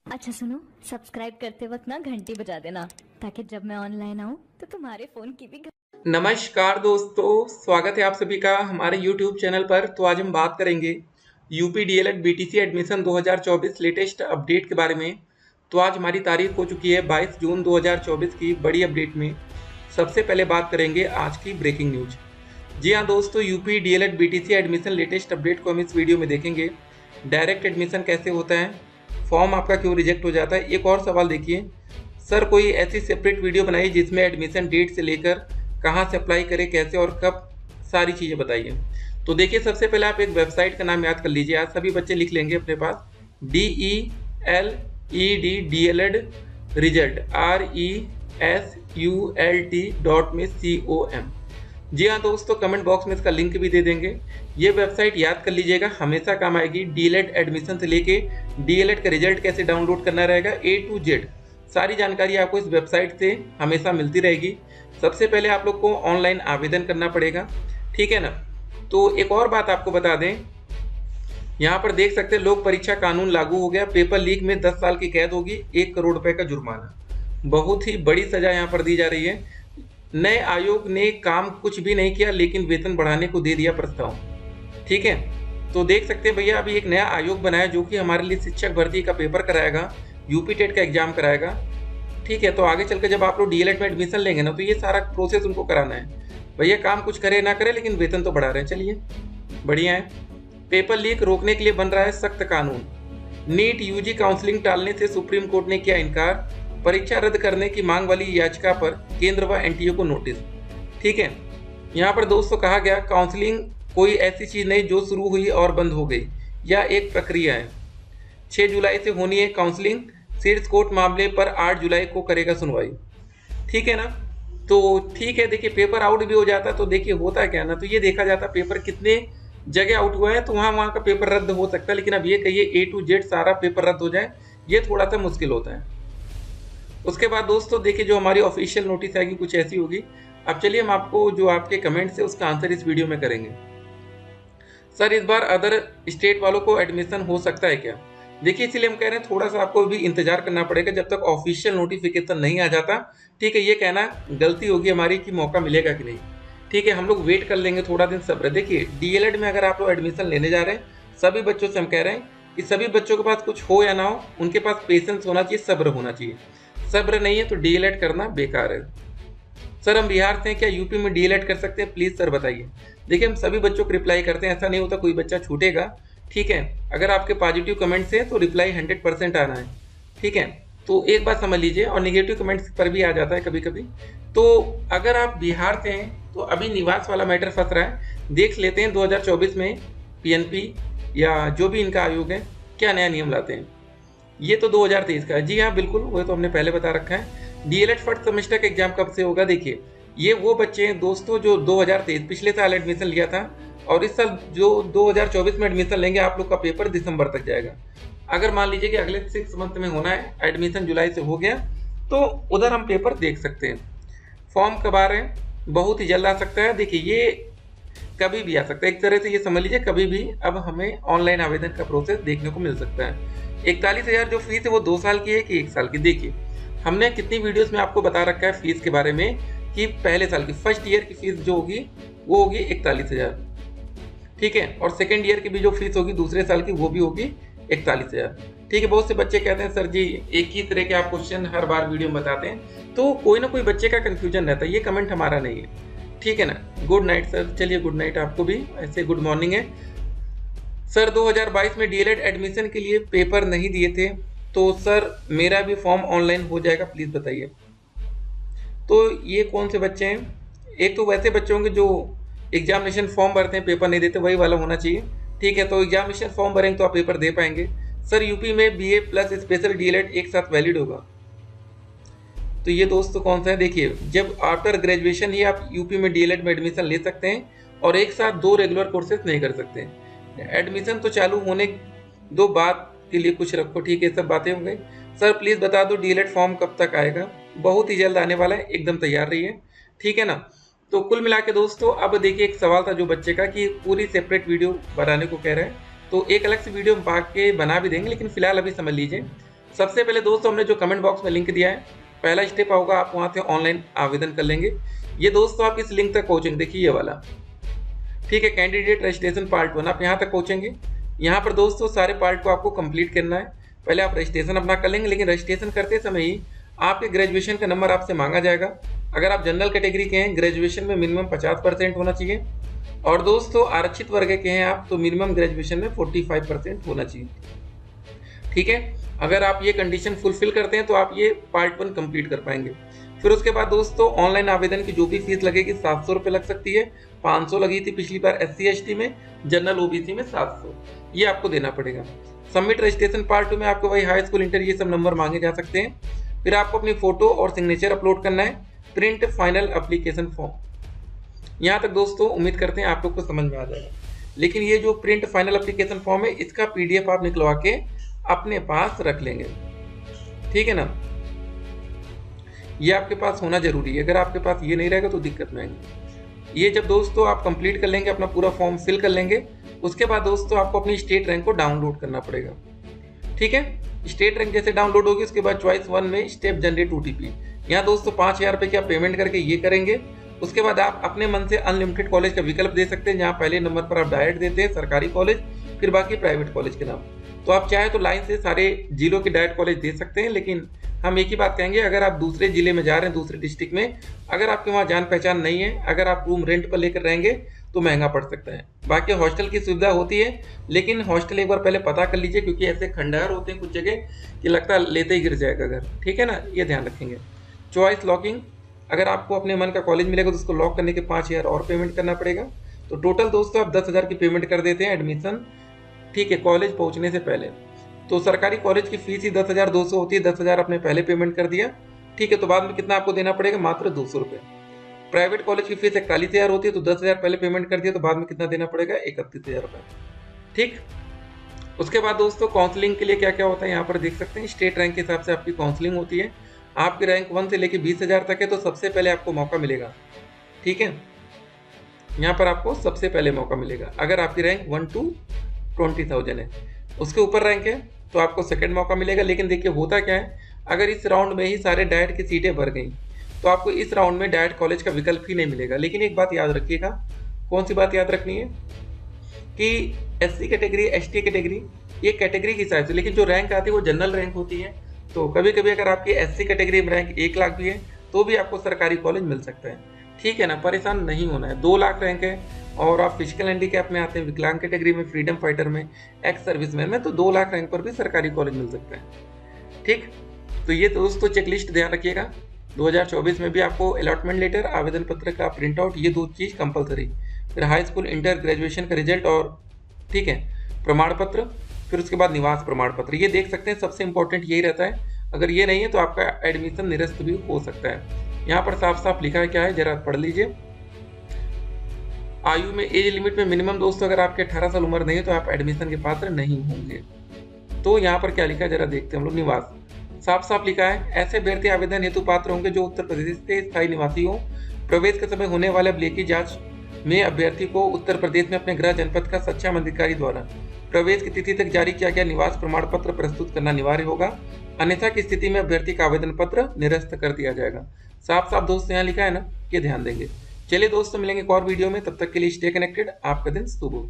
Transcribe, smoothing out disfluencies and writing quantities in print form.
अच्छा सुनो, सब्सक्राइब करते वक्त ना घंटी बजा देना ताकि जब मैं ऑनलाइन आऊँ तो तुम्हारे फोन की भी नमस्कार दोस्तों, स्वागत है आप सभी का हमारे YouTube चैनल पर। तो आज हम बात करेंगे UP DElEd BTC admission 2024 latest update के बारे में। तो आज हमारी तारीख हो चुकी है 22 जून 2024 की बड़ी अपडेट में। सबसे पहले बात करेंगे आज की ब्रेकिंग न्यूज। जी हाँ दोस्तों, UP DElEd BTC admission latest update को हम इस वीडियो में देखेंगे। डायरेक्ट एडमिशन कैसे होता है, फॉर्म आपका क्यों रिजेक्ट हो जाता है। एक और सवाल देखिए, सर कोई ऐसी सेपरेट वीडियो बनाइए जिसमें एडमिशन डेट से लेकर कहाँ से अप्लाई करें, कैसे और कब, सारी चीज़ें बताइए। तो देखिए, सबसे पहले आप एक वेबसाइट का नाम याद कर लीजिए। आज सभी बच्चे लिख लेंगे अपने पास, DELED रिजल्ट RESULT.com। जी हाँ दोस्तों, कमेंट बॉक्स में इसका लिंक भी दे देंगे। ये वेबसाइट याद कर लीजिएगा, हमेशा काम आएगी। डीएलएड एडमिशन से लेके डीएलएड का रिजल्ट कैसे डाउनलोड करना रहेगा, A to Z सारी जानकारी आपको इस वेबसाइट से हमेशा मिलती रहेगी। सबसे पहले आप लोग को ऑनलाइन आवेदन करना पड़ेगा, ठीक है ना। तो एक और बात आपको बता दें, यहाँ पर देख सकते हैं लोक परीक्षा कानून लागू हो गया। पेपर लीक में 10 साल की कैद होगी, 1 करोड़ रुपए का जुर्माना। बहुत ही बड़ी सजा यहाँ पर दी जा रही है। नए आयोग ने काम कुछ भी नहीं किया लेकिन वेतन बढ़ाने को दे दिया प्रस्ताव, ठीक है। तो देख सकते हैं भैया, अभी एक नया आयोग बनाया जो कि हमारे लिए शिक्षक भर्ती का पेपर कराएगा, यूपी टेट का एग्जाम कराएगा, ठीक है। तो आगे चलकर जब आप लोग डीएलएड में एडमिशन लेंगे ना, तो ये सारा प्रोसेस उनको कराना है। भैया काम कुछ करे ना करे लेकिन वेतन तो बढ़ा रहे हैं, चलिए बढ़िया है। पेपर लीक रोकने के लिए बन रहा है सख्त कानून। नीट यूजी काउंसलिंग टालने से सुप्रीम कोर्ट ने किया इनकार। परीक्षा रद्द करने की मांग वाली याचिका पर केंद्र व एनटीए को नोटिस, ठीक है। यहाँ पर दोस्तों कहा गया, काउंसलिंग कोई ऐसी चीज नहीं जो शुरू हुई और बंद हो गई, यह एक प्रक्रिया है। 6 जुलाई से होनी है काउंसलिंग। शीर्ष कोर्ट मामले पर 8 जुलाई को करेगा सुनवाई, ठीक है ना। तो ठीक है, देखिए पेपर आउट भी हो जाता तो देखिए होता क्या ना, तो ये देखा जाता पेपर कितने जगह आउट हुआ है, तो वहाँ का पेपर रद्द हो सकता है। लेकिन अब ये कहिए A to Z सारा पेपर रद्द हो जाए, ये थोड़ा सा मुश्किल होता है। उसके बाद दोस्तों देखिए, जो हमारी ऑफिशियल नोटिस आएगी कुछ ऐसी होगी। अब चलिए हम आपको जो आपके कमेंट्स है उसका आंसर इस वीडियो में करेंगे। सर इस बार अदर स्टेट वालों को एडमिशन हो सकता है क्या? देखिए, इसीलिए हम कह रहे हैं थोड़ा सा आपको भी इंतजार करना पड़ेगा जब तक ऑफिशियल नोटिफिकेशन नहीं आ जाता, ठीक है। ये कहना गलती होगी हमारी कि मौका मिलेगा कि नहीं, ठीक है। हम लोग वेट कर लेंगे, थोड़ा दिन सब्र। देखिए डीएलएड में अगर आप लोग एडमिशन लेने जा रहे हैं, सभी बच्चों से हम कह रहे हैं कि सभी बच्चों के पास कुछ हो या ना हो, उनके पास पेशेंस होना चाहिए, सब्र होना चाहिए। सब्र नहीं है तो डीएलएड करना बेकार है। सर हम बिहार से हैं, क्या यूपी में डीएलएड कर सकते हैं, प्लीज सर बताइए। देखिए हम सभी बच्चों को रिप्लाई करते हैं, ऐसा नहीं होता कोई बच्चा छूटेगा, ठीक है। अगर आपके पॉजिटिव कमेंट्स हैं तो रिप्लाई 100% आना है, ठीक है। तो एक बात समझ लीजिए, और निगेटिव कमेंट्स पर भी आ जाता है कभी कभी। तो अगर आप बिहार से हैं तो अभी निवास वाला मैटर फंस रहा है, देख लेते हैं 2024 में पीएनपी या जो भी इनका आयोग है क्या नया नियम लाते हैं। ये तो 2023 का है, जी हाँ बिल्कुल, वो तो हमने पहले बता रखा है। डीएलएड फर्स्ट सेमेस्टर का एग्जाम कब से होगा, देखिए ये वो बच्चे हैं दोस्तों जो 2023 पिछले साल एडमिशन लिया था, और इस साल जो 2024 में एडमिशन लेंगे, आप लोग का पेपर दिसंबर तक जाएगा। अगर मान लीजिए कि अगले 6 मंथ में होना है, एडमिशन जुलाई से हो गया, तो उधर हम पेपर देख सकते हैं। फॉर्म कब आ रहे हैं, बहुत ही जल्द आ सकता है। देखिए ये कभी भी आ सकता है, एक तरह से ये समझ लीजिए कभी भी अब हमें ऑनलाइन आवेदन का प्रोसेस देखने को मिल सकता है। 41,000 जो फीस है वो 2 साल की है कि 1 साल की। देखिए हमने कितनी वीडियोस में आपको बता रखा है फीस के बारे में, कि पहले साल की फर्स्ट ईयर की फीस जो होगी वो होगी 41,000, ठीक है। और सेकेंड ईयर की भी जो फीस होगी दूसरे साल की वो भी होगी 41,000, ठीक है। बहुत से बच्चे कहते हैं सर जी एक ही तरह के आप क्वेश्चन हर बार वीडियो में बताते हैं, तो कोई ना कोई बच्चे का कंफ्यूजन रहता है, ये कमेंट हमारा नहीं है, ठीक है ना। गुड नाइट सर, चलिए गुड नाइट आपको भी, ऐसे गुड मॉर्निंग है। सर 2022 में डीएलएड एडमिशन के लिए पेपर नहीं दिए थे, तो सर मेरा भी फॉर्म ऑनलाइन हो जाएगा, प्लीज़ बताइए। तो ये कौन से बच्चे हैं, एक तो वैसे बच्चे होंगे जो एग्जामिनेशन फॉर्म भरते हैं पेपर नहीं देते, वही वाला होना चाहिए, ठीक है। तो एग्जामिनेशन फॉर्म भरेंगे तो आप पेपर दे पाएंगे। सर यूपी में बीए प्लस स्पेशल डीएलएड एक साथ वैलिड होगा, तो ये दोस्तों कौन सा है, देखिए जब आफ्टर ग्रेजुएशन ही आप यूपी में डीएलएड में एडमिशन ले सकते हैं, और एक साथ 2 रेगुलर कोर्सेज नहीं कर सकते। एडमिशन तो चालू होने दो, बात के लिए कुछ रखो, ठीक है, सब बातें हो गई। सर प्लीज़ बता दो डीएलएड फॉर्म कब तक आएगा, बहुत ही जल्द आने वाला है, एकदम तैयार रहिए, ठीक है ना। तो कुल मिला के दोस्तों, अब देखिए एक सवाल था जो बच्चे का कि पूरी सेपरेट वीडियो बनाने को कह रहे हैं, तो एक अलग से वीडियो हम के बना भी देंगे, लेकिन फिलहाल अभी समझ लीजिए सबसे पहले दोस्तों हमने जो कमेंट बॉक्स में लिंक दिया है, पहला स्टेप होगा आप वहाँ से ऑनलाइन आवेदन कर लेंगे। ये दोस्तों आप इस लिंक तक पहुँचेंगे, देखिए ये वाला, ठीक है, कैंडिडेट रजिस्ट्रेशन पार्ट 1, आप यहाँ तक पहुँचेंगे। यहाँ पर दोस्तों सारे पार्ट को आपको कंप्लीट करना है। पहले आप रजिस्ट्रेशन अपना कर लेंगे, लेकिन रजिस्ट्रेशन करते समय ही आपके ग्रेजुएशन का नंबर आपसे मांगा जाएगा। अगर आप जनरल कैटेगरी के हैं, ग्रेजुएशन में मिनिमम 50% होना चाहिए, और दोस्तों आरक्षित वर्ग के हैं आप, तो मिनिमम ग्रेजुएशन में 45% होना चाहिए, ठीक है। अगर आप ये कंडीशन फुलफिल करते हैं तो आप ये पार्ट 1 कंप्लीट कर पाएंगे। फिर उसके बाद दोस्तों ऑनलाइन आवेदन की जो भी फीस लगेगी 700 रुपये लग सकती है। 500 लगी थी पिछली बार SC/ST में, जनरल OBC में 700, ये आपको देना पड़ेगा। सबमिट रजिस्ट्रेशन पार्ट 2 में आपको वही हाई स्कूल इंटर ये सब नंबर मांगे जा सकते हैं। फिर आपको अपनी फोटो और सिग्नेचर अपलोड करना है। प्रिंट फाइनल एप्लीकेशन फॉर्म, यहाँ तक दोस्तों उम्मीद करते हैं आप लोग को समझ में आ जाएगा। लेकिन ये जो प्रिंट फाइनल एप्लीकेशन फॉर्म है, इसका PDF आप निकलवा के अपने पास रख लेंगे, ठीक है ना। ये आपके पास होना जरूरी है, अगर आपके पास ये नहीं रहेगा तो दिक्कत में आएंगे। ये जब दोस्तों आप कंप्लीट कर लेंगे, अपना पूरा फॉर्म फिल कर लेंगे, उसके बाद दोस्तों आपको अपनी स्टेट रैंक को डाउनलोड करना पड़ेगा, ठीक है। स्टेट रैंक जैसे डाउनलोड होगी उसके बाद चॉइस 1 में स्टेप जनरेट OTP, यहाँ दोस्तों 5000 रुपये की आप पेमेंट करके ये करेंगे। उसके बाद आप अपने मन से अनलिमिटेड कॉलेज का विकल्प दे सकते हैं, जहाँ पहले नंबर पर आप डायरेक्ट देते हैं सरकारी कॉलेज, फिर बाकी प्राइवेट कॉलेज के नाम। तो आप चाहे तो लाइन से सारे जिलों के डायरेक्ट कॉलेज दे सकते हैं, लेकिन हम एक ही बात कहेंगे, अगर आप दूसरे जिले में जा रहे हैं, दूसरे डिस्ट्रिक्ट में, अगर आपके वहाँ जान पहचान नहीं है, अगर आप रूम रेंट पर लेकर रहेंगे तो महंगा पड़ सकता है। बाकी हॉस्टल की सुविधा होती है, लेकिन हॉस्टल एक बार पहले पता कर लीजिए, क्योंकि ऐसे खंडहर होते हैं कुछ जगह कि लगता है लेते ही गिर जाएगा घर, ठीक है ना, ये ध्यान रखेंगे। चॉइस लॉकिंग, अगर आपको अपने मन का कॉलेज मिलेगा तो उसको लॉक करने के 5000 और पेमेंट करना पड़ेगा। तो टोटल दोस्तों आप 10,000 की पेमेंट कर देते हैं एडमिशन, ठीक है, कॉलेज पहुंचने से पहले। तो सरकारी कॉलेज की फीस ही 10,200 होती है, 10,000 आपने पहले पेमेंट कर दिया, ठीक है। तो बाद में कितना आपको देना पड़ेगा, मात्र 200 रुपये। प्राइवेट कॉलेज की फीस 41,000 होती है, तो 10,000 पहले पेमेंट कर दिया, तो बाद में कितना देना पड़ेगा, 31,000 रुपये, ठीक। उसके बाद दोस्तों काउंसलिंग के लिए क्या क्या होता है यहाँ पर देख सकते हैं। स्टेट रैंक के हिसाब से आपकी काउंसलिंग होती है। आपकी रैंक 1 से लेकर 20,000 तक है, तो सबसे पहले आपको मौका मिलेगा, ठीक है। यहाँ पर आपको सबसे पहले मौका मिलेगा। अगर आपकी रैंक 1 to 20,000 है, उसके ऊपर रैंक है तो आपको सेकंड मौका मिलेगा। लेकिन देखिए होता क्या है, अगर इस राउंड में ही सारे डायट की सीटें भर गई तो आपको इस राउंड में डायट कॉलेज का विकल्प ही नहीं मिलेगा। लेकिन एक बात याद रखिएगा, कौन सी बात याद रखनी है, कि SC कैटेगरी ST कैटेगरी ये कैटेगरी के हिसाब से, लेकिन जो रैंक आती है वो जनरल रैंक होती है। तो कभी कभी अगर आपकी SC कैटेगरी में रैंक 1 लाख भी है तो भी आपको सरकारी कॉलेज मिल सकता है, ठीक है ना, परेशान नहीं होना है। 2 लाख रैंक है और आप फिजिकल हैंडीकैप में आते हैं, विकलांग कैटेगरी में, फ्रीडम फाइटर में, एक्स सर्विसमैन में, तो 2 लाख रैंक पर भी सरकारी कॉलेज मिल सकता है, ठीक। तो ये दोस्तों चेकलिस्ट ध्यान रखिएगा। 2024 में भी आपको अलॉटमेंट लेटर, आवेदन पत्र का प्रिंट आउट, ये 2 चीज़ कंपलसरी। फिर हाई स्कूल इंटर ग्रेजुएशन का रिजल्ट और, ठीक है, प्रमाण पत्र, फिर उसके बाद निवास प्रमाण पत्र, ये देख सकते हैं। सबसे इंपॉर्टेंट यही रहता है, अगर ये नहीं है तो आपका एडमिशन निरस्त भी हो सकता है। यहाँ पर साफ साफ लिखा है क्या है, जरा पढ़ लीजिए। आयु में एज लिमिट में मिनिमम दोस्तों अगर आपके 18 साल उम्र नहीं है तो आप एडमिशन के पात्र नहीं होंगे। तो यहाँ पर क्या लिखा है जरा देखते हैं हम लोग। निवास साफ साफ लिखा है, ऐसे अभ्यर्थी आवेदन हेतु पात्र होंगे जो उत्तर प्रदेश के स्थायी निवासी हों। प्रवेश के समय होने वाले ब्लेकी जांच में अभ्यर्थी को उत्तर प्रदेश में अपने गृह जनपद का सक्षम अधिकारी द्वारा प्रवेश की तिथि तक जारी किया गया निवास प्रमाण पत्र प्रस्तुत करना अनिवार्य होगा, अन्यथा की स्थिति में अभ्यर्थी का आवेदन पत्र निरस्त कर दिया जाएगा। साफ साफ दोस्तों यहाँ लिखा है ना, ये ध्यान देंगे। चलिए दोस्तों मिलेंगे एक और वीडियो में, तब तक के लिए स्टे कनेक्टेड। आपका दिन शुभ हो।